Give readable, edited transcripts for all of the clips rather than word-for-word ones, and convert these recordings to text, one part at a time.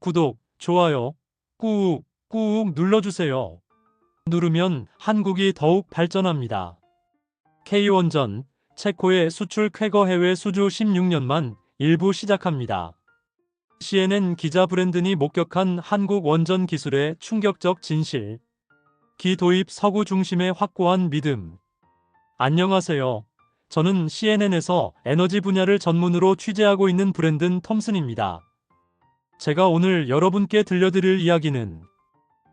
구독, 좋아요 꾹꾹 눌러주세요. 누르면 한국이 더욱 발전합니다. K원전, 체코의 수출 쾌거 해외 수주 16년만 일부 시작합니다. CNN 기자 브랜든이 목격한 한국 원전 기술의 충격적 진실. 기도입 서구 중심의 확고한 믿음. 안녕하세요. 저는 CNN에서 에너지 분야를 전문으로 취재하고 있는 브랜든 톰슨입니다. 제가 오늘 여러분께 들려드릴 이야기는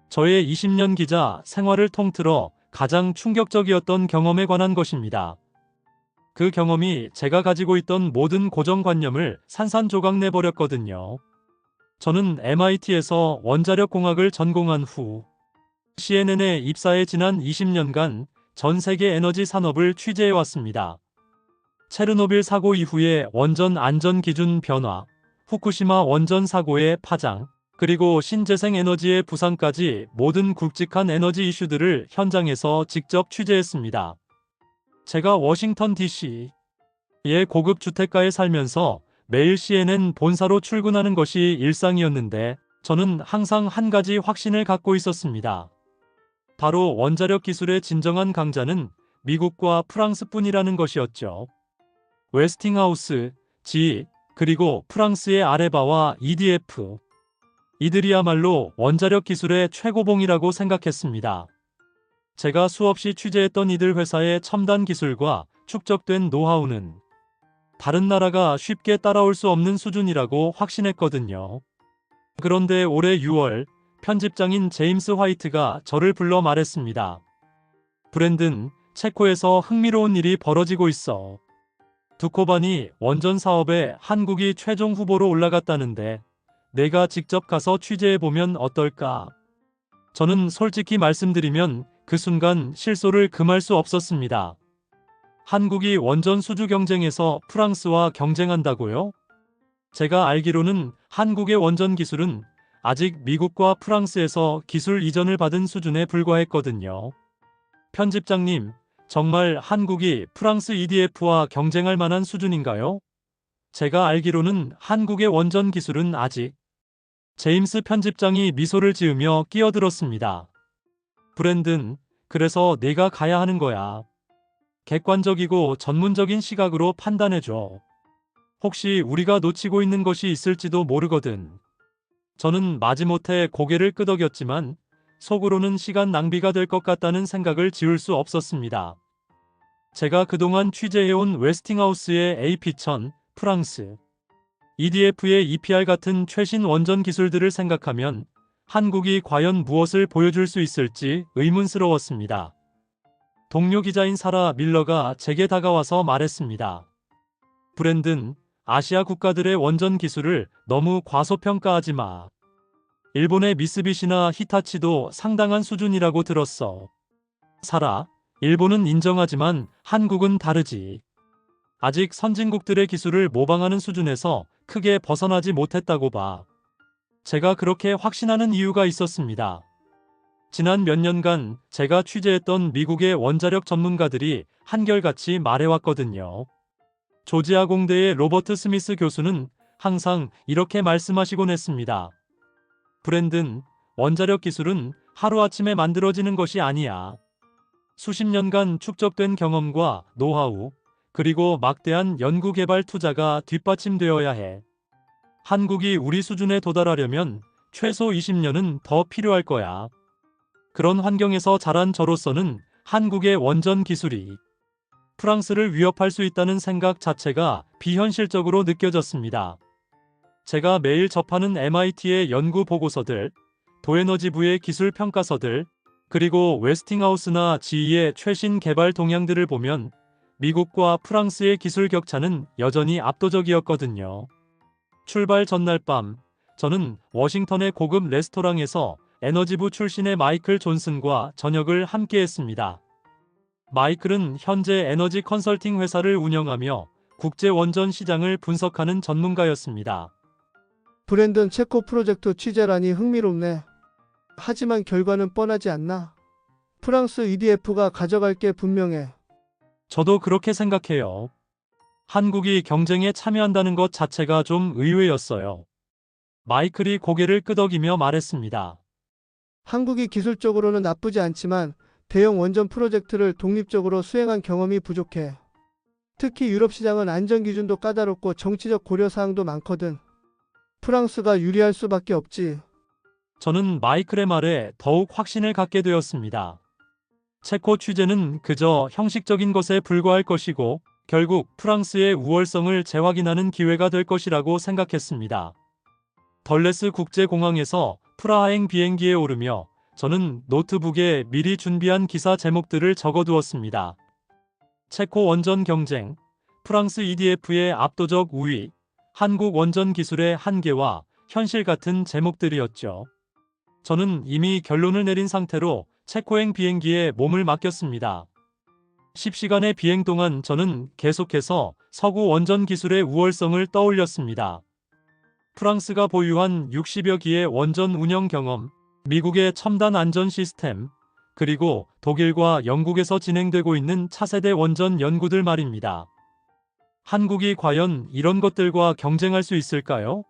저의 20년 기자 생활을 통틀어 가장 충격적이었던 경험에 관한 것입니다. 그 경험이 제가 가지고 있던 모든 고정관념을 산산조각 내버렸거든요. 저는 MIT에서 원자력 공학을 전공한 후 CNN에 입사해 지난 20년간 전 세계 에너지 산업을 취재해왔습니다. 체르노빌 사고 이후의 원전 안전 기준 변화, 후쿠시마 원전 사고의 파장, 그리고 신재생 에너지의 부상까지 모든 굵직한 에너지 이슈들을 현장에서 직접 취재했습니다. 제가 워싱턴 DC의 고급 주택가에 살면서 매일 CNN 본사로 출근하는 것이 일상이었는데 저는 항상 한 가지 확신을 갖고 있었습니다. 바로 원자력 기술의 진정한 강자는 미국과 프랑스뿐이라는 것이었죠. 웨스팅하우스, GE, 그리고 프랑스의 아레바와 EDF. 이들이야말로 원자력 기술의 최고봉이라고 생각했습니다. 제가 수없이 취재했던 이들 회사의 첨단 기술과 축적된 노하우는 다른 나라가 쉽게 따라올 수 없는 수준이라고 확신했거든요. 그런데 올해 6월 편집장인 제임스 화이트가 저를 불러 말했습니다. 브랜든, 체코에서 흥미로운 일이 벌어지고 있어. 두코바니 원전 사업에 한국이 최종 후보로 올라갔다는데 내가 직접 가서 취재해보면 어떨까? 저는 솔직히 말씀드리면 그 순간 실소를 금할 수 없었습니다. 한국이 원전 수주 경쟁에서 프랑스와 경쟁한다고요? 제가 알기로는 한국의 원전 기술은 아직 미국과 프랑스에서 기술 이전을 받은 수준에 불과했거든요. 편집장님, 정말 한국이 프랑스 EDF와 경쟁할 만한 수준인가요? 제가 알기로는 한국의 원전 기술은 아직. 제임스 편집장이 미소를 지으며 끼어들었습니다. 브랜든, 그래서 내가 가야 하는 거야. 객관적이고 전문적인 시각으로 판단해줘. 혹시 우리가 놓치고 있는 것이 있을지도 모르거든. 저는 마지못해 고개를 끄덕였지만 속으로는 시간 낭비가 될 것 같다는 생각을 지울 수 없었습니다. 제가 그동안 취재해온 웨스팅하우스의 AP1000, 프랑스, EDF의 EPR 같은 최신 원전 기술들을 생각하면 한국이 과연 무엇을 보여줄 수 있을지 의문스러웠습니다. 동료 기자인 사라 밀러가 제게 다가와서 말했습니다. 브랜든, 아시아 국가들의 원전 기술을 너무 과소평가하지 마. 일본의 미쓰비시나 히타치도 상당한 수준이라고 들었어. 사라, 일본은 인정하지만 한국은 다르지. 아직 선진국들의 기술을 모방하는 수준에서 크게 벗어나지 못했다고 봐. 제가 그렇게 확신하는 이유가 있었습니다. 지난 몇 년간 제가 취재했던 미국의 원자력 전문가들이 한결같이 말해왔거든요. 조지아 공대의 로버트 스미스 교수는 항상 이렇게 말씀하시곤 했습니다. 브랜든, 원자력 기술은 하루아침에 만들어지는 것이 아니야. 수십 년간 축적된 경험과 노하우, 그리고 막대한 연구개발 투자가 뒷받침되어야 해. 한국이 우리 수준에 도달하려면 최소 20년은 더 필요할 거야. 그런 환경에서 자란 저로서는 한국의 원전 기술이 프랑스를 위협할 수 있다는 생각 자체가 비현실적으로 느껴졌습니다. 제가 매일 접하는 MIT의 연구 보고서들, 도에너지부의 기술 평가서들, 그리고 웨스팅하우스나 GE의 최신 개발 동향들을 보면 미국과 프랑스의 기술 격차는 여전히 압도적이었거든요. 출발 전날 밤, 저는 워싱턴의 고급 레스토랑에서 에너지부 출신의 마이클 존슨과 저녁을 함께했습니다. 마이클은 현재 에너지 컨설팅 회사를 운영하며 국제 원전 시장을 분석하는 전문가였습니다. 브랜든, 체코 프로젝트 취재라니 흥미롭네. 하지만 결과는 뻔하지 않나? 프랑스 EDF가 가져갈 게 분명해. 저도 그렇게 생각해요. 한국이 경쟁에 참여한다는 것 자체가 좀 의외였어요. 마이클이 고개를 끄덕이며 말했습니다. 한국이 기술적으로는 나쁘지 않지만 대형 원전 프로젝트를 독립적으로 수행한 경험이 부족해. 특히 유럽 시장은 안전 기준도 까다롭고 정치적 고려 사항도 많거든. 프랑스가 유리할 수밖에 없지. 저는 마이클의 말에 더욱 확신을 갖게 되었습니다. 체코 취재는 그저 형식적인 것에 불과할 것이고 결국 프랑스의 우월성을 재확인하는 기회가 될 것이라고 생각했습니다. 덜레스 국제공항에서 프라하행 비행기에 오르며 저는 노트북에 미리 준비한 기사 제목들을 적어두었습니다. 체코 원전 경쟁, 프랑스 EDF의 압도적 우위, 한국 원전 기술의 한계와 현실 같은 제목들이었죠. 저는 이미 결론을 내린 상태로 체코행 비행기에 몸을 맡겼습니다. 10시간의 비행 동안 저는 계속해서 서구 원전 기술의 우월성을 떠올렸습니다. 프랑스가 보유한 60여 기의 원전 운영 경험, 미국의 첨단 안전 시스템, 그리고 독일과 영국에서 진행되고 있는 차세대 원전 연구들 말입니다. 한국이 과연 이런 것들과 경쟁할 수 있을까요?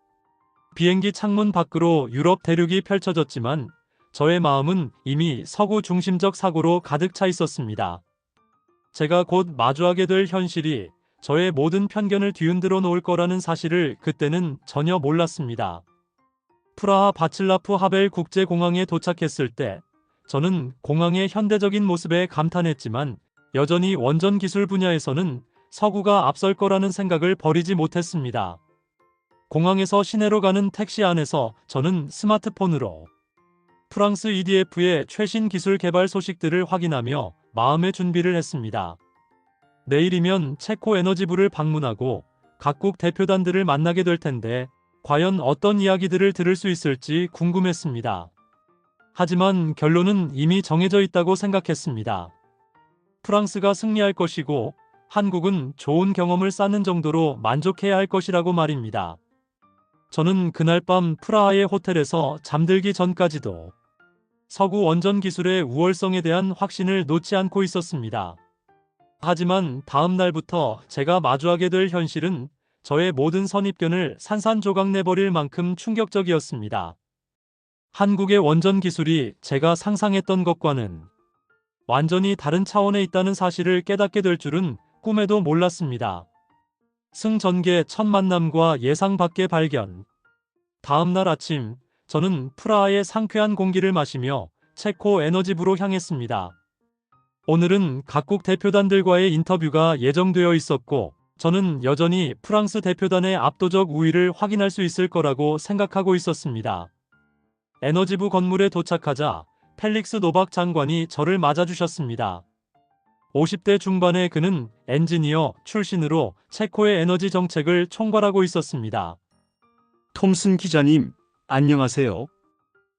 비행기 창문 밖으로 유럽 대륙이 펼쳐졌지만 저의 마음은 이미 서구 중심적 사고로 가득 차 있었습니다. 제가 곧 마주하게 될 현실이 저의 모든 편견을 뒤흔들어 놓을 거라는 사실을 그때는 전혀 몰랐습니다. 프라하 바칠라프 하벨 국제공항에 도착했을 때 저는 공항의 현대적인 모습에 감탄했지만 여전히 원전 기술 분야에서는 서구가 앞설 거라는 생각을 버리지 못했습니다. 공항에서 시내로 가는 택시 안에서 저는 스마트폰으로 프랑스 EDF의 최신 기술 개발 소식들을 확인하며 마음의 준비를 했습니다. 내일이면 체코 에너지부를 방문하고 각국 대표단들을 만나게 될 텐데 과연 어떤 이야기들을 들을 수 있을지 궁금했습니다. 하지만 결론은 이미 정해져 있다고 생각했습니다. 프랑스가 승리할 것이고 한국은 좋은 경험을 쌓는 정도로 만족해야 할 것이라고 말입니다. 저는 그날 밤 프라하의 호텔에서 잠들기 전까지도 서구 원전 기술의 우월성에 대한 확신을 놓지 않고 있었습니다. 하지만 다음 날부터 제가 마주하게 될 현실은 저의 모든 선입견을 산산조각 내버릴 만큼 충격적이었습니다. 한국의 원전 기술이 제가 상상했던 것과는 완전히 다른 차원에 있다는 사실을 깨닫게 될 줄은 꿈에도 몰랐습니다. 승전개 첫 만남과 예상 밖의 발견. 다음 날 아침, 저는 프라하의 상쾌한 공기를 마시며 체코 에너지부로 향했습니다. 오늘은 각국 대표단들과의 인터뷰가 예정되어 있었고, 저는 여전히 프랑스 대표단의 압도적 우위를 확인할 수 있을 거라고 생각하고 있었습니다. 에너지부 건물에 도착하자 펠릭스 노박 장관이 저를 맞아주셨습니다. 50대 중반의 그는 엔지니어 출신으로 체코의 에너지 정책을 총괄하고 있었습니다. 톰슨 기자님, 안녕하세요.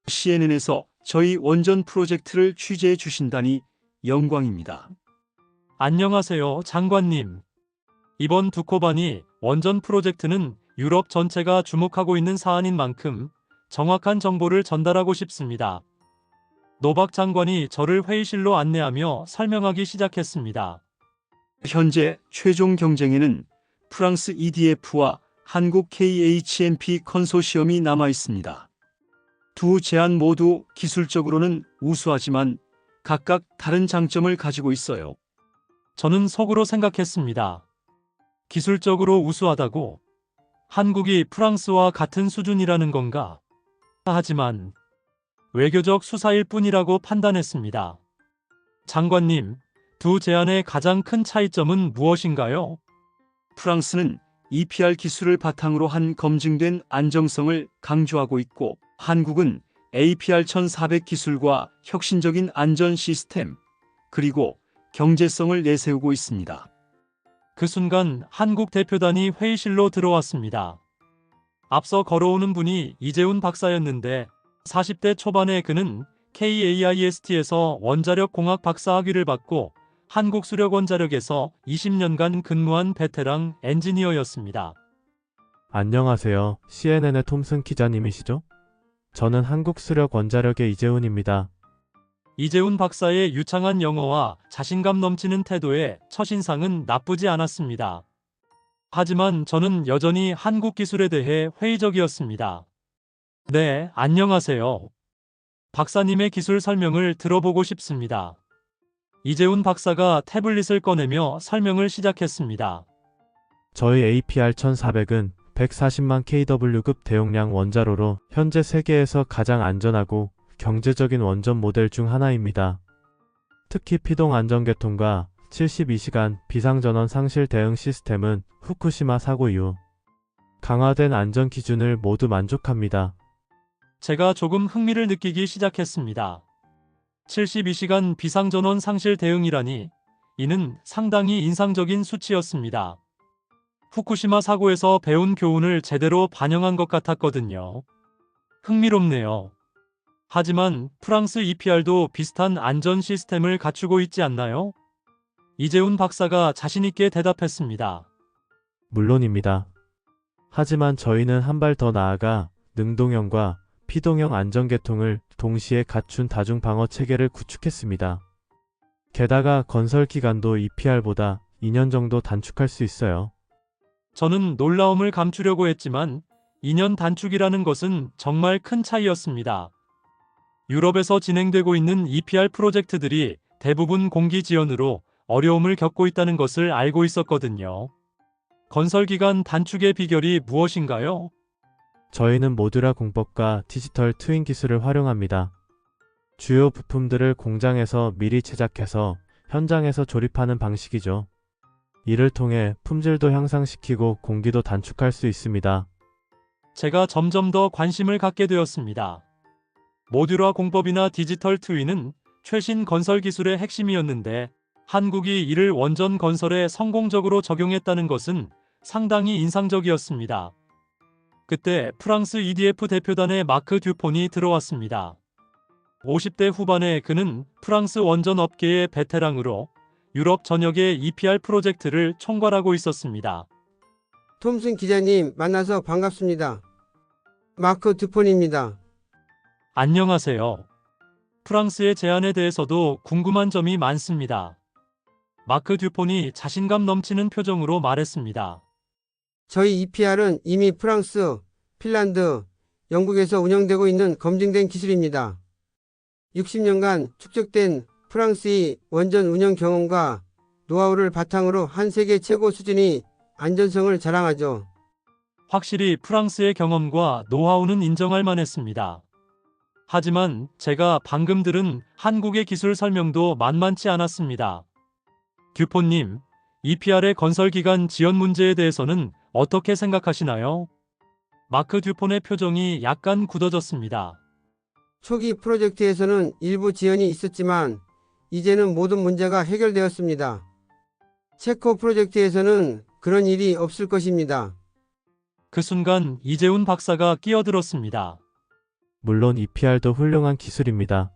CNN에서 저희 원전 프로젝트를 취재해 주신다니 영광입니다. 안녕하세요, 장관님. 이번 두코바니 원전 프로젝트는 유럽 전체가 주목하고 있는 사안인 만큼 정확한 정보를 전달하고 싶습니다. 노박 장관이 저를 회의실로 안내하며 설명하기 시작했습니다. 현재 최종 경쟁에는 프랑스 EDF와 한국 KHNP 컨소시엄이 남아 있습니다. 두 제안 모두 기술적으로는 우수하지만 각각 다른 장점을 가지고 있어요. 저는 속으로 생각했습니다. 기술적으로 우수하다고? 한국이 프랑스와 같은 수준이라는 건가? 하지만 외교적 수사일 뿐이라고 판단했습니다. 장관님, 두 제안의 가장 큰 차이점은 무엇인가요? 프랑스는 EPR 기술을 바탕으로 한 검증된 안정성을 강조하고 있고 한국은 APR 1400 기술과 혁신적인 안전 시스템, 그리고 경제성을 내세우고 있습니다. 그 순간 한국 대표단이 회의실로 들어왔습니다. 앞서 걸어오는 분이 이재훈 박사였는데 40대 초반의 그는 KAIST에서 원자력 공학 박사 학위를 받고 한국수력원자력에서 20년간 근무한 베테랑 엔지니어였습니다. 안녕하세요. CNN의 톰슨 기자님이시죠? 저는 한국수력원자력의 이재훈입니다. 이재훈 박사의 유창한 영어와 자신감 넘치는 태도에 첫인상은 나쁘지 않았습니다. 하지만 저는 여전히 한국 기술에 대해 회의적이었습니다. 네, 안녕하세요. 박사님의 기술 설명을 들어보고 싶습니다. 이재훈 박사가 태블릿을 꺼내며 설명을 시작했습니다. 저희 APR 1400은 140만 kW급 대용량 원자로로 현재 세계에서 가장 안전하고 경제적인 원전 모델 중 하나입니다. 특히 피동 안전계통과 72시간 비상전원 상실 대응 시스템은 후쿠시마 사고 이후 강화된 안전 기준을 모두 만족합니다. 제가 조금 흥미를 느끼기 시작했습니다. 72시간 비상전원 상실 대응이라니, 이는 상당히 인상적인 수치였습니다. 후쿠시마 사고에서 배운 교훈을 제대로 반영한 것 같았거든요. 흥미롭네요. 하지만 프랑스 EPR도 비슷한 안전 시스템을 갖추고 있지 않나요? 이재훈 박사가 자신있게 대답했습니다. 물론입니다. 하지만 저희는 한 발 더 나아가 능동형과 피동형 안전계통을 동시에 갖춘 다중방어 체계를 구축했습니다. 게다가 건설 기간도 EPR보다 2년 정도 단축할 수 있어요. 저는 놀라움을 감추려고 했지만 2년 단축이라는 것은 정말 큰 차이였습니다. 유럽에서 진행되고 있는 EPR 프로젝트들이 대부분 공기 지연으로 어려움을 겪고 있다는 것을 알고 있었거든요. 건설 기간 단축의 비결이 무엇인가요? 저희는 모듈화 공법과 디지털 트윈 기술을 활용합니다. 주요 부품들을 공장에서 미리 제작해서 현장에서 조립하는 방식이죠. 이를 통해 품질도 향상시키고 공기도 단축할 수 있습니다. 제가 점점 더 관심을 갖게 되었습니다. 모듈화 공법이나 디지털 트윈은 최신 건설 기술의 핵심이었는데 한국이 이를 원전 건설에 성공적으로 적용했다는 것은 상당히 인상적이었습니다. 그때 프랑스 EDF 대표단의 마크 듀폰이 들어왔습니다. 50대 후반의 그는 프랑스 원전 업계의 베테랑으로 유럽 전역의 EPR 프로젝트를 총괄하고 있었습니다. 톰슨 기자님 만나서 반갑습니다. 마크 듀폰입니다. 안녕하세요. 프랑스의 제안에 대해서도 궁금한 점이 많습니다. 마크 듀폰이 자신감 넘치는 표정으로 말했습니다. 저희 EPR은 이미 프랑스, 핀란드, 영국에서 운영되고 있는 검증된 기술입니다. 60년간 축적된 프랑스의 원전 운영 경험과 노하우를 바탕으로 한 세계 최고 수준의 안전성을 자랑하죠. 확실히 프랑스의 경험과 노하우는 인정할 만했습니다. 하지만 제가 방금 들은 한국의 기술 설명도 만만치 않았습니다. 듀폰님, EPR의 건설 기간 지연 문제에 대해서는 어떻게 생각하시나요? 마크 듀폰의 표정이 약간 굳어졌습니다. 초기 프로젝트에서는 일부 지연이 있었지만 이제는 모든 문제가 해결되었습니다. 체코 프로젝트에서는 그런 일이 없을 것입니다. 그 순간 이재훈 박사가 끼어들었습니다. 물론 EPR도 훌륭한 기술입니다.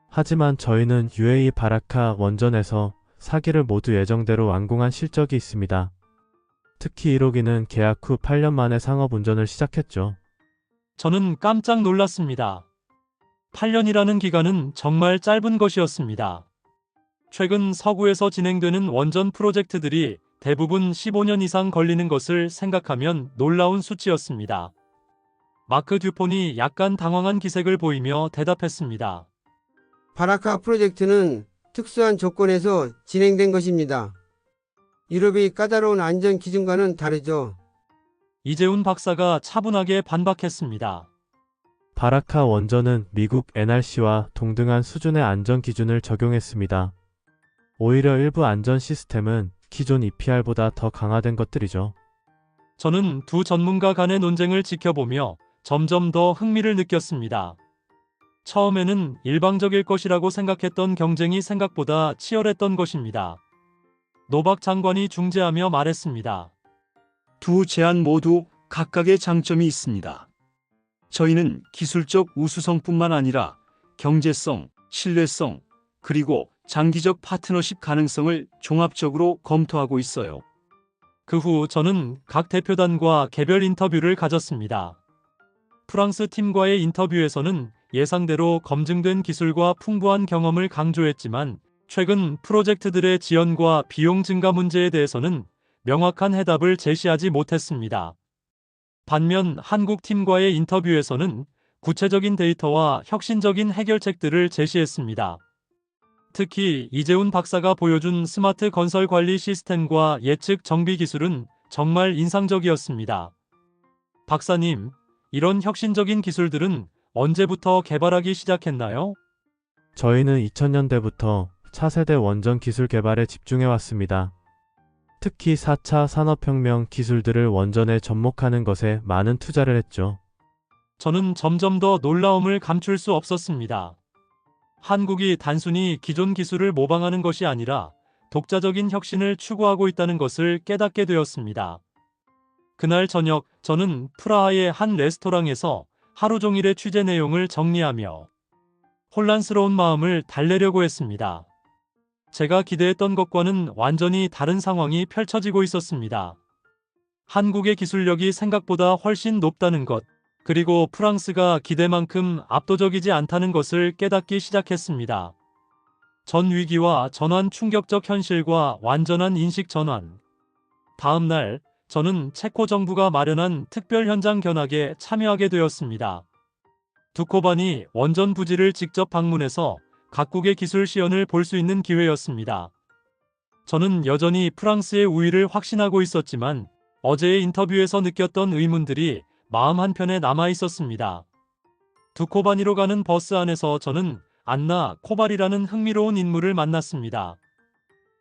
하지만 저희는 UAE 바라카 원전에서 4기를 모두 예정대로 완공한 실적이 있습니다. 특히 1호기는 계약 후 8년 만에 상업 운전을 시작했죠. 저는 깜짝 놀랐습니다. 8년이라는 기간은 정말 짧은 것이었습니다. 최근 서구에서 진행되는 원전 프로젝트들이 대부분 15년 이상 걸리는 것을 생각하면 놀라운 수치였습니다. 마크 듀폰이 약간 당황한 기색을 보이며 대답했습니다. 바라카 프로젝트는 특수한 조건에서 진행된 것입니다. 유럽의 까다로운 안전 기준과는 다르죠. 이재훈 박사가 차분하게 반박했습니다. 바라카 원전은 미국 NRC와 동등한 수준의 안전 기준을 적용했습니다. 오히려 일부 안전 시스템은 기존 EPR보다 더 강화된 것들이죠. 저는 두 전문가 간의 논쟁을 지켜보며 점점 더 흥미를 느꼈습니다. 처음에는 일방적일 것이라고 생각했던 경쟁이 생각보다 치열했던 것입니다. 노박 장관이 중재하며 말했습니다. 두 제안 모두 각각의 장점이 있습니다. 저희는 기술적 우수성뿐만 아니라 경제성, 신뢰성, 그리고 장기적 파트너십 가능성을 종합적으로 검토하고 있어요. 그 후 저는 각 대표단과 개별 인터뷰를 가졌습니다. 프랑스 팀과의 인터뷰에서는 예상대로 검증된 기술과 풍부한 경험을 강조했지만 최근 프로젝트들의 지연과 비용 증가 문제에 대해서는 명확한 해답을 제시하지 못했습니다. 반면 한국 팀과의 인터뷰에서는 구체적인 데이터와 혁신적인 해결책들을 제시했습니다. 특히 이재훈 박사가 보여준 스마트 건설 관리 시스템과 예측 정비 기술은 정말 인상적이었습니다. 박사님, 이런 혁신적인 기술들은 언제부터 개발하기 시작했나요? 저희는 2000년대부터 차세대 원전 기술 개발에 집중해 왔습니다. 특히 4차 산업혁명 기술들을 원전에 접목하는 것에 많은 투자를 했죠. 저는 점점 더 놀라움을 감출 수 없었습니다. 한국이 단순히 기존 기술을 모방하는 것이 아니라 독자적인 혁신을 추구하고 있다는 것을 깨닫게 되었습니다. 그날 저녁, 저는 프라하의 한 레스토랑에서 하루 종일의 취재 내용을 정리하며 혼란스러운 마음을 달래려고 했습니다. 제가 기대했던 것과는 완전히 다른 상황이 펼쳐지고 있었습니다. 한국의 기술력이 생각보다 훨씬 높다는 것, 그리고 프랑스가 기대만큼 압도적이지 않다는 것을 깨닫기 시작했습니다. 전 위기와 전환 충격적 현실과 완전한 인식 전환. 다음 날, 저는 체코 정부가 마련한 특별 현장 견학에 참여하게 되었습니다. 두코바니 원전 부지를 직접 방문해서 각국의 기술 시연을 볼 수 있는 기회였습니다. 저는 여전히 프랑스의 우위를 확신하고 있었지만 어제의 인터뷰에서 느꼈던 의문들이 마음 한편에 남아 있었습니다. 두코바니로 가는 버스 안에서 저는 안나 코발이라는 흥미로운 인물을 만났습니다.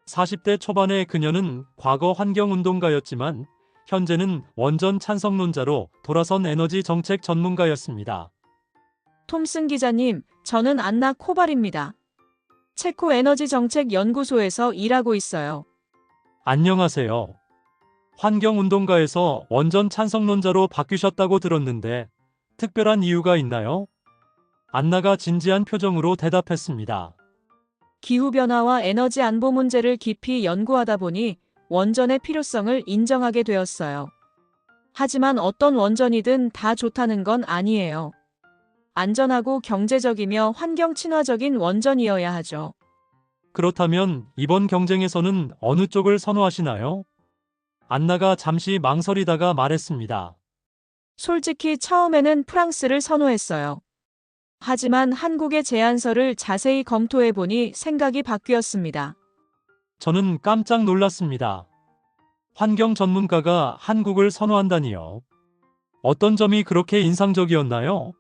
40대 초반의 그녀는 과거 환경운동가였지만 현재는 원전 찬성론자로 돌아선 에너지 정책 전문가였습니다. 톰슨 기자님, 저는 안나 코발입니다. 체코 에너지 정책 연구소에서 일하고 있어요. 안녕하세요. 환경운동가에서 원전 찬성론자로 바뀌셨다고 들었는데 특별한 이유가 있나요? 안나가 진지한 표정으로 대답했습니다. 기후변화와 에너지 안보 문제를 깊이 연구하다 보니 원전의 필요성을 인정하게 되었어요. 하지만 어떤 원전이든 다 좋다는 건 아니에요. 안전하고 경제적이며 환경 친화적인 원전이어야 하죠. 그렇다면 이번 경쟁에서는 어느 쪽을 선호하시나요? 안나가 잠시 망설이다가 말했습니다. 솔직히 처음에는 프랑스를 선호했어요. 하지만 한국의 제안서를 자세히 검토해 보니 생각이 바뀌었습니다. 저는 깜짝 놀랐습니다. 환경 전문가가 한국을 선호한다니요. 어떤 점이 그렇게 인상적이었나요?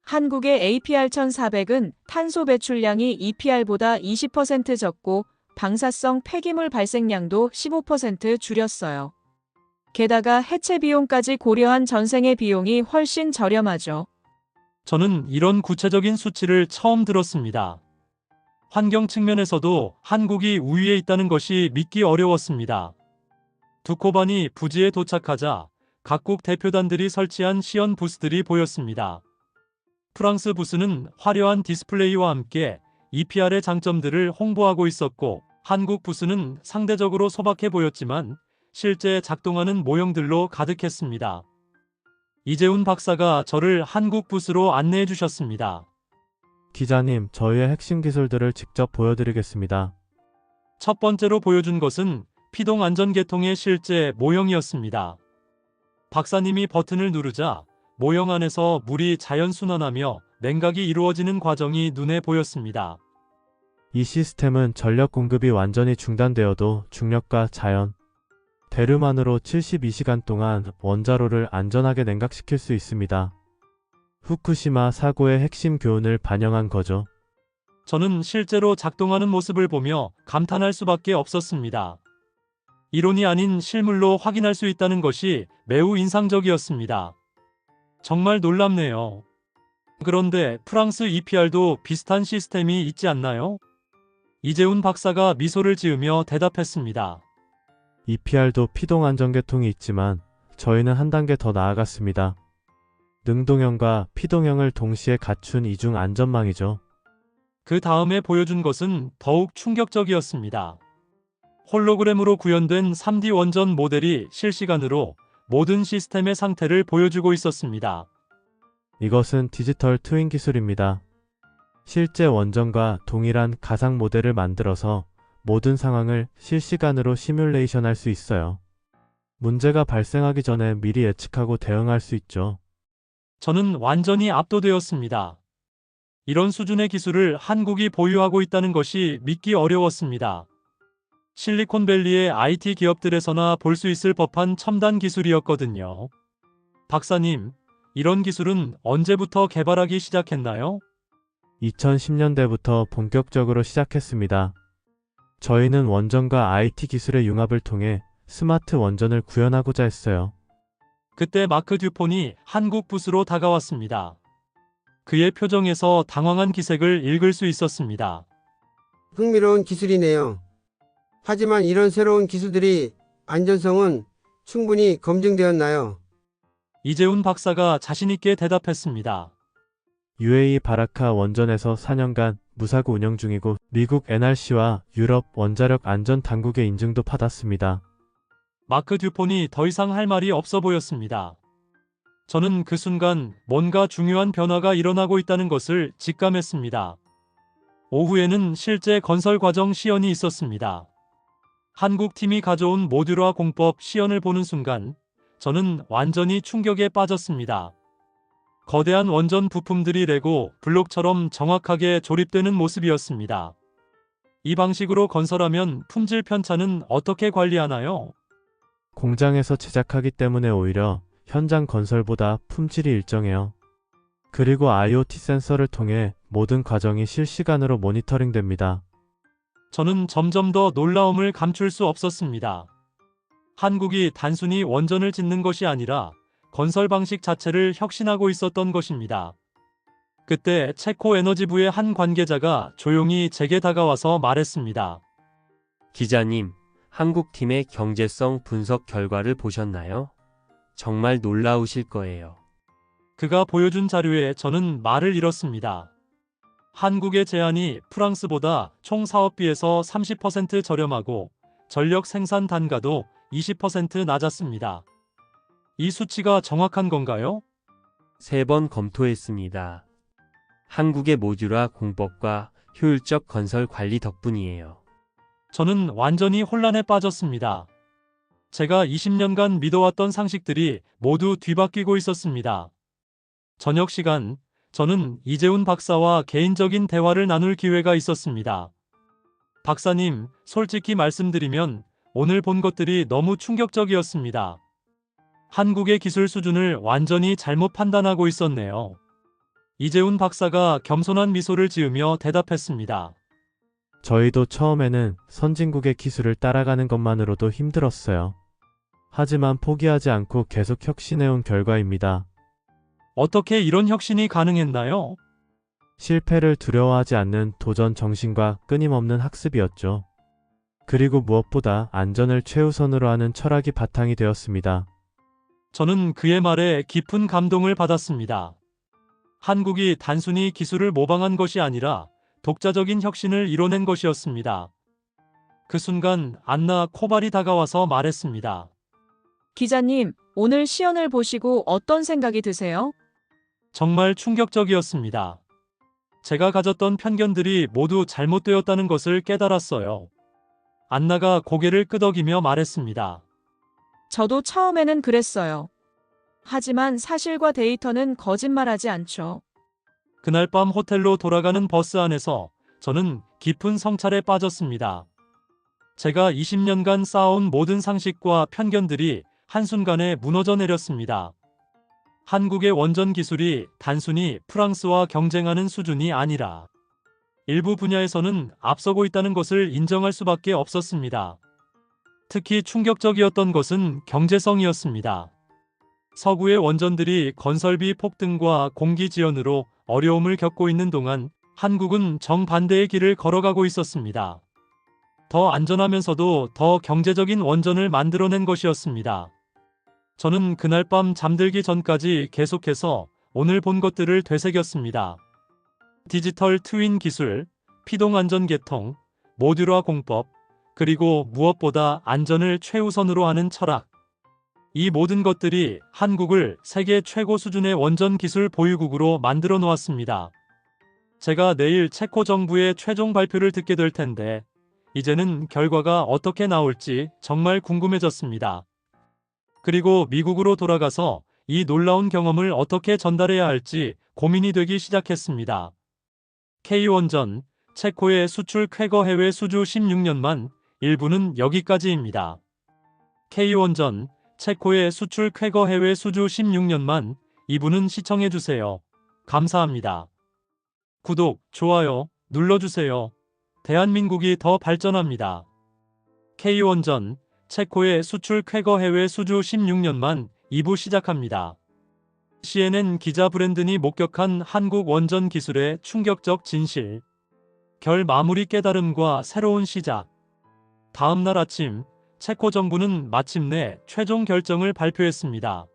한국의 APR 1400은 탄소 배출량이 EPR보다 20% 적고 방사성 폐기물 발생량도 15% 줄였어요. 게다가 해체 비용까지 고려한 전생의 비용이 훨씬 저렴하죠. 저는 이런 구체적인 수치를 처음 들었습니다. 환경 측면에서도 한국이 우위에 있다는 것이 믿기 어려웠습니다. 두코바니 부지에 도착하자 각국 대표단들이 설치한 시연 부스들이 보였습니다. 프랑스 부스는 화려한 디스플레이와 함께 EPR의 장점들을 홍보하고 있었고 한국 부스는 상대적으로 소박해 보였지만 실제 작동하는 모형들로 가득했습니다. 이재훈 박사가 저를 한국 부스로 안내해 주셨습니다. 기자님, 저희의 핵심 기술들을 직접 보여드리겠습니다. 첫 번째로 보여준 것은 피동 안전계통의 실제 모형이었습니다. 박사님이 버튼을 누르자 모형 안에서 물이 자연 순환하며 냉각이 이루어지는 과정이 눈에 보였습니다. 이 시스템은 전력 공급이 완전히 중단되어도 중력과 자연, 대류만으로 72시간 동안 원자로를 안전하게 냉각시킬 수 있습니다. 후쿠시마 사고의 핵심 교훈을 반영한 거죠. 저는 실제로 작동하는 모습을 보며 감탄할 수밖에 없었습니다. 이론이 아닌 실물로 확인할 수 있다는 것이 매우 인상적이었습니다. 정말 놀랍네요. 그런데 프랑스 EPR도 비슷한 시스템이 있지 않나요? 이재훈 박사가 미소를 지으며 대답했습니다. EPR도 피동 안전계통이 있지만 저희는 한 단계 더 나아갔습니다. 능동형과 피동형을 동시에 갖춘 이중 안전망이죠. 그 다음에 보여준 것은 더욱 충격적이었습니다. 홀로그램으로 구현된 3D 원전 모델이 실시간으로 모든 시스템의 상태를 보여주고 있었습니다. 이것은 디지털 트윈 기술입니다. 실제 원전과 동일한 가상 모델을 만들어서 모든 상황을 실시간으로 시뮬레이션할 수 있어요. 문제가 발생하기 전에 미리 예측하고 대응할 수 있죠. 저는 완전히 압도되었습니다. 이런 수준의 기술을 한국이 보유하고 있다는 것이 믿기 어려웠습니다. 실리콘밸리의 IT 기업들에서나 볼 수 있을 법한 첨단 기술이었거든요. 박사님, 이런 기술은 언제부터 개발하기 시작했나요? 2010년대부터 본격적으로 시작했습니다. 저희는 원전과 IT 기술의 융합을 통해 스마트 원전을 구현하고자 했어요. 그때 마크 듀폰이 한국 부스로 다가왔습니다. 그의 표정에서 당황한 기색을 읽을 수 있었습니다. 흥미로운 기술이네요. 하지만 이런 새로운 기술들이 안전성은 충분히 검증되었나요? 이재훈 박사가 자신있게 대답했습니다. UAE 바라카 원전에서 4년간 무사고 운영 중이고 미국 NRC와 유럽 원자력 안전 당국의 인증도 받았습니다. 마크 듀폰이 더 이상 할 말이 없어 보였습니다. 저는 그 순간 뭔가 중요한 변화가 일어나고 있다는 것을 직감했습니다. 오후에는 실제 건설 과정 시연이 있었습니다. 한국 팀이 가져온 모듈화 공법 시연을 보는 순간 저는 완전히 충격에 빠졌습니다. 거대한 원전 부품들이 레고 블록처럼 정확하게 조립되는 모습이었습니다. 이 방식으로 건설하면 품질 편차는 어떻게 관리하나요? 공장에서 제작하기 때문에 오히려 현장 건설보다 품질이 일정해요. 그리고 IoT 센서를 통해 모든 과정이 실시간으로 모니터링됩니다. 저는 점점 더 놀라움을 감출 수 없었습니다. 한국이 단순히 원전을 짓는 것이 아니라 건설 방식 자체를 혁신하고 있었던 것입니다. 그때 체코 에너지부의 한 관계자가 조용히 제게 다가와서 말했습니다. 기자님, 한국팀의 경제성 분석 결과를 보셨나요? 정말 놀라우실 거예요. 그가 보여준 자료에 저는 말을 잃었습니다. 한국의 제안이 프랑스보다 총 사업비에서 30% 저렴하고 전력 생산 단가도 20% 낮았습니다. 이 수치가 정확한 건가요? 3번 검토했습니다. 한국의 모듈화 공법과 효율적 건설 관리 덕분이에요. 저는 완전히 혼란에 빠졌습니다. 제가 20년간 믿어왔던 상식들이 모두 뒤바뀌고 있었습니다. 저녁 시간, 저는 이재훈 박사와 개인적인 대화를 나눌 기회가 있었습니다. 박사님, 솔직히 말씀드리면 오늘 본 것들이 너무 충격적이었습니다. 한국의 기술 수준을 완전히 잘못 판단하고 있었네요. 이재훈 박사가 겸손한 미소를 지으며 대답했습니다. 저희도 처음에는 선진국의 기술을 따라가는 것만으로도 힘들었어요. 하지만 포기하지 않고 계속 혁신해온 결과입니다. 어떻게 이런 혁신이 가능했나요? 실패를 두려워하지 않는 도전 정신과 끊임없는 학습이었죠. 그리고 무엇보다 안전을 최우선으로 하는 철학이 바탕이 되었습니다. 저는 그의 말에 깊은 감동을 받았습니다. 한국이 단순히 기술을 모방한 것이 아니라 독자적인 혁신을 이뤄낸 것이었습니다. 그 순간 안나 코발이 다가와서 말했습니다. 기자님, 오늘 시연을 보시고 어떤 생각이 드세요? 정말 충격적이었습니다. 제가 가졌던 편견들이 모두 잘못되었다는 것을 깨달았어요. 안나가 고개를 끄덕이며 말했습니다. 저도 처음에는 그랬어요. 하지만 사실과 데이터는 거짓말하지 않죠. 그날 밤 호텔로 돌아가는 버스 안에서 저는 깊은 성찰에 빠졌습니다. 제가 20년간 쌓아온 모든 상식과 편견들이 한순간에 무너져 내렸습니다. 한국의 원전 기술이 단순히 프랑스와 경쟁하는 수준이 아니라 일부 분야에서는 앞서고 있다는 것을 인정할 수밖에 없었습니다. 특히 충격적이었던 것은 경제성이었습니다. 서구의 원전들이 건설비 폭등과 공기 지연으로 어려움을 겪고 있는 동안 한국은 정반대의 길을 걸어가고 있었습니다. 더 안전하면서도 더 경제적인 원전을 만들어낸 것이었습니다. 저는 그날 밤 잠들기 전까지 계속해서 오늘 본 것들을 되새겼습니다. 디지털 트윈 기술, 피동 안전 계통, 모듈화 공법, 그리고 무엇보다 안전을 최우선으로 하는 철학. 이 모든 것들이 한국을 세계 최고 수준의 원전 기술 보유국으로 만들어 놓았습니다. 제가 내일 체코 정부의 최종 발표를 듣게 될 텐데, 이제는 결과가 어떻게 나올지 정말 궁금해졌습니다. 그리고 미국으로 돌아가서 이 놀라운 경험을 어떻게 전달해야 할지 고민이 되기 시작했습니다. K원전, 체코의 수출 쾌거 해외 수주 16년만 1부는 여기까지입니다. K원전, 체코의 수출 쾌거 해외 수주 16년만 2부는 시청해주세요. 감사합니다. 구독, 좋아요 눌러주세요. 대한민국이 더 발전합니다. K원전, 체코의 수출 쾌거 해외 수주 16년만 2부 시작합니다. CNN 기자 브랜든이 목격한 한국 원전 기술의 충격적 진실. 결 마무리 깨달음과 새로운 시작. 다음 날 아침, 체코 정부는 마침내 최종 결정을 발표했습니다.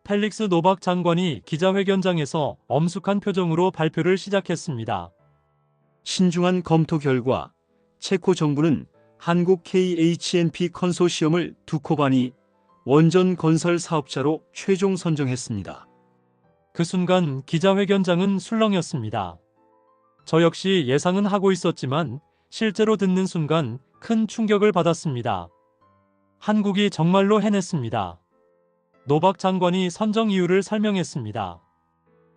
펠릭스 노박 장관이 기자회견장에서 엄숙한 표정으로 발표를 시작했습니다. 신중한 검토 결과 체코 정부는 한국 KHNP 컨소시엄을 두코바니 원전 건설 사업자로 최종 선정했습니다. 그 순간 기자회견장은 술렁였습니다. 저 역시 예상은 하고 있었지만 실제로 듣는 순간 큰 충격을 받았습니다. 한국이 정말로 해냈습니다. 노박 장관이 선정 이유를 설명했습니다.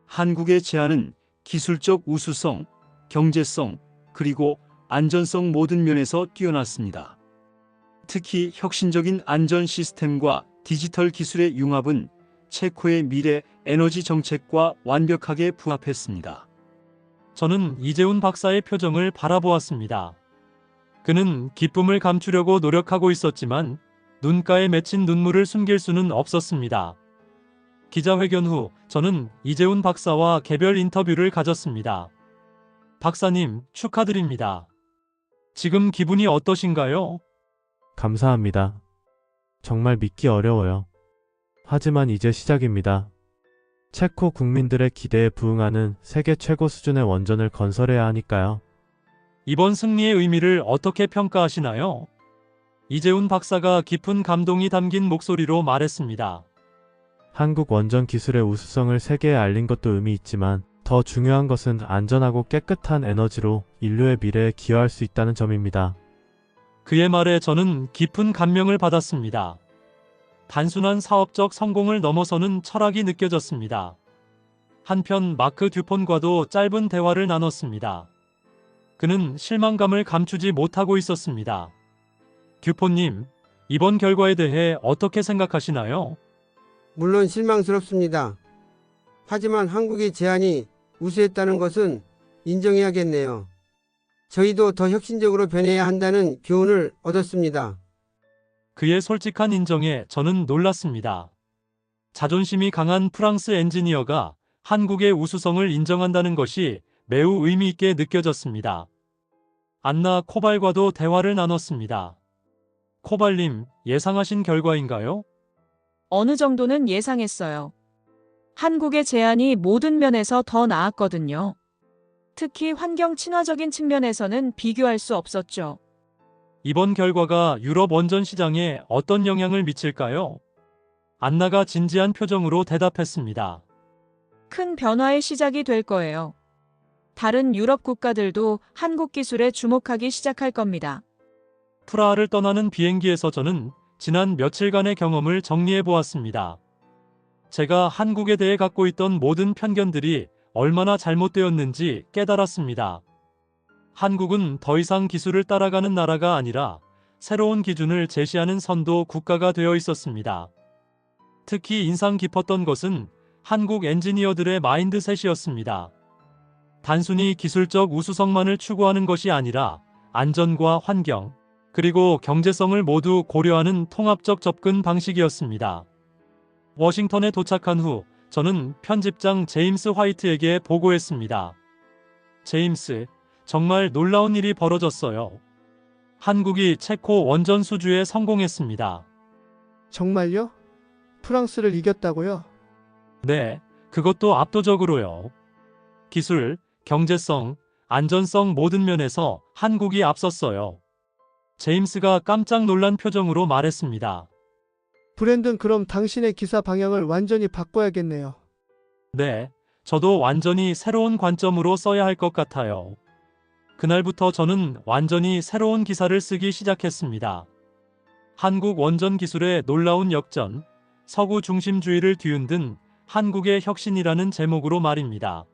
한국의 제안은 기술적 우수성, 경제성, 그리고 안전성 모든 면에서 뛰어났습니다. 특히 혁신적인 안전 시스템과 디지털 기술의 융합은 체코의 미래 에너지 정책과 완벽하게 부합했습니다. 저는 이재훈 박사의 표정을 바라보았습니다. 그는 기쁨을 감추려고 노력하고 있었지만 눈가에 맺힌 눈물을 숨길 수는 없었습니다. 기자회견 후 저는 이재훈 박사와 개별 인터뷰를 가졌습니다. 박사님, 축하드립니다. 지금 기분이 어떠신가요? 감사합니다. 정말 믿기 어려워요. 하지만 이제 시작입니다. 체코 국민들의 기대에 부응하는 세계 최고 수준의 원전을 건설해야 하니까요. 이번 승리의 의미를 어떻게 평가하시나요? 이재훈 박사가 깊은 감동이 담긴 목소리로 말했습니다. 한국 원전 기술의 우수성을 세계에 알린 것도 의미 있지만 더 중요한 것은 안전하고 깨끗한 에너지로 인류의 미래에 기여할 수 있다는 점입니다. 그의 말에 저는 깊은 감명을 받았습니다. 단순한 사업적 성공을 넘어서는 철학이 느껴졌습니다. 한편 마크 듀폰과도 짧은 대화를 나눴습니다. 그는 실망감을 감추지 못하고 있었습니다. 듀폰님, 이번 결과에 대해 어떻게 생각하시나요? 물론 실망스럽습니다. 하지만 한국의 제안이 우수했다는 것은 인정해야겠네요. 저희도 더 혁신적으로 변해야 한다는 교훈을 얻었습니다. 그의 솔직한 인정에 저는 놀랐습니다. 자존심이 강한 프랑스 엔지니어가 한국의 우수성을 인정한다는 것이 매우 의미 있게 느껴졌습니다. 안나 코발과도 대화를 나눴습니다. 코발님, 예상하신 결과인가요? 어느 정도는 예상했어요. 한국의 제안이 모든 면에서 더 나았거든요. 특히 환경 친화적인 측면에서는 비교할 수 없었죠. 이번 결과가 유럽 원전 시장에 어떤 영향을 미칠까요? 안나가 진지한 표정으로 대답했습니다. 큰 변화의 시작이 될 거예요. 다른 유럽 국가들도 한국 기술에 주목하기 시작할 겁니다. 프라하를 떠나는 비행기에서 저는 지난 며칠간의 경험을 정리해 보았습니다. 제가 한국에 대해 갖고 있던 모든 편견들이 얼마나 잘못되었는지 깨달았습니다. 한국은 더 이상 기술을 따라가는 나라가 아니라 새로운 기준을 제시하는 선도 국가가 되어 있었습니다. 특히 인상 깊었던 것은 한국 엔지니어들의 마인드셋이었습니다. 단순히 기술적 우수성만을 추구하는 것이 아니라 안전과 환경, 그리고 경제성을 모두 고려하는 통합적 접근 방식이었습니다. 워싱턴에 도착한 후 저는 편집장 제임스 화이트에게 보고했습니다. 제임스, 정말 놀라운 일이 벌어졌어요. 한국이 체코 원전 수주에 성공했습니다. 정말요? 프랑스를 이겼다고요? 네, 그것도 압도적으로요. 기술, 경제성, 안전성 모든 면에서 한국이 앞섰어요. 제임스가 깜짝 놀란 표정으로 말했습니다. 브랜든, 그럼 당신의 기사 방향을 완전히 바꿔야겠네요. 네, 저도 완전히 새로운 관점으로 써야 할 것 같아요. 그날부터 저는 완전히 새로운 기사를 쓰기 시작했습니다. 한국 원전 기술의 놀라운 역전, 서구 중심주의를 뒤흔든 한국의 혁신이라는 제목으로 말입니다.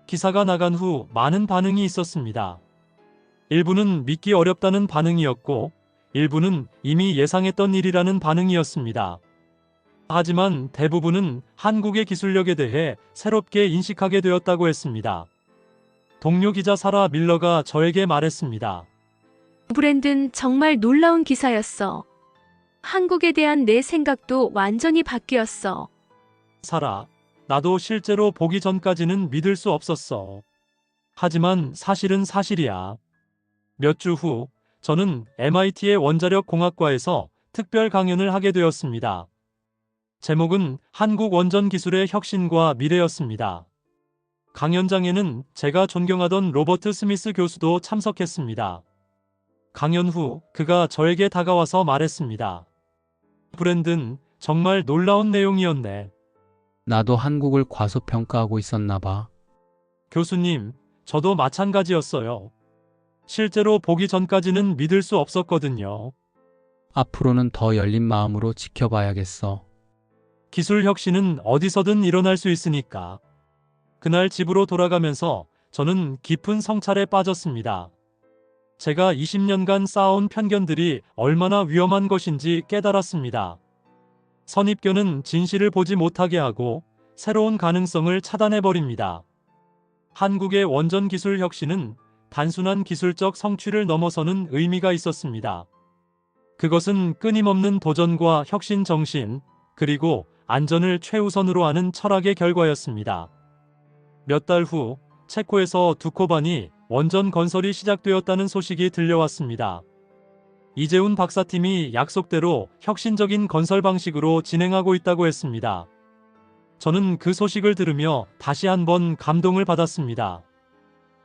기사가 나간 후 많은 반응이 있었습니다. 일부는 믿기 어렵다는 반응이었고, 일부는 이미 예상했던 일이라는 반응이었습니다. 하지만 대부분은 한국의 기술력에 대해 새롭게 인식하게 되었다고 했습니다. 동료 기자 사라 밀러가 저에게 말했습니다. 브랜든 정말 놀라운 기사였어. 한국에 대한 내 생각도 완전히 바뀌었어. 사라, 나도 실제로 보기 전까지는 믿을 수 없었어. 하지만 사실은 사실이야. 몇 주 후, 저는 MIT의 원자력 공학과에서 특별 강연을 하게 되었습니다. 제목은 한국 원전 기술의 혁신과 미래였습니다. 강연장에는 제가 존경하던 로버트 스미스 교수도 참석했습니다. 강연 후 그가 저에게 다가와서 말했습니다. 브랜든, 정말 놀라운 내용이었네. 나도 한국을 과소평가하고 있었나 봐. 교수님, 저도 마찬가지였어요. 실제로 보기 전까지는 믿을 수 없었거든요. 앞으로는 더 열린 마음으로 지켜봐야겠어. 기술 혁신은 어디서든 일어날 수 있으니까. 그날 집으로 돌아가면서 저는 깊은 성찰에 빠졌습니다. 제가 20년간 쌓아온 편견들이 얼마나 위험한 것인지 깨달았습니다. 선입견은 진실을 보지 못하게 하고 새로운 가능성을 차단해버립니다. 한국의 원전 기술 혁신은 단순한 기술적 성취를 넘어서는 의미가 있었습니다. 그것은 끊임없는 도전과 혁신 정신, 그리고 안전을 최우선으로 하는 철학의 결과였습니다. 몇 달 후 체코에서 두코반이 원전 건설이 시작되었다는 소식이 들려왔습니다. 이재훈 박사팀이 약속대로 혁신적인 건설 방식으로 진행하고 있다고 했습니다. 저는 그 소식을 들으며 다시 한번 감동을 받았습니다.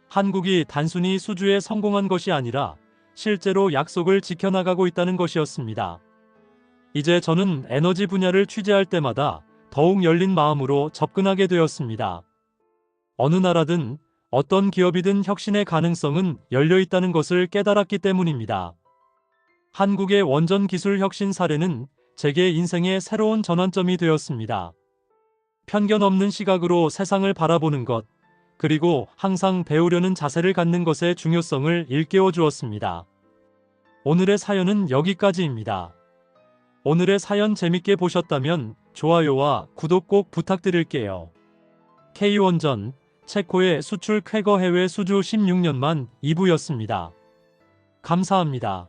한국이 단순히 수주에 성공한 것이 아니라 실제로 약속을 지켜나가고 있다는 것이었습니다. 이제 저는 에너지 분야를 취재할 때마다 더욱 열린 마음으로 접근하게 되었습니다. 어느 나라든 어떤 기업이든 혁신의 가능성은 열려 있다는 것을 깨달았기 때문입니다. 한국의 원전 기술 혁신 사례는 제게 인생의 새로운 전환점이 되었습니다. 편견 없는 시각으로 세상을 바라보는 것, 그리고 항상 배우려는 자세를 갖는 것의 중요성을 일깨워 주었습니다. 오늘의 사연은 여기까지입니다. 오늘의 사연 재밌게 보셨다면 좋아요와 구독 꼭 부탁드릴게요. K원전, 체코의 수출 쾌거 해외 수주 16년만 2부였습니다. 감사합니다.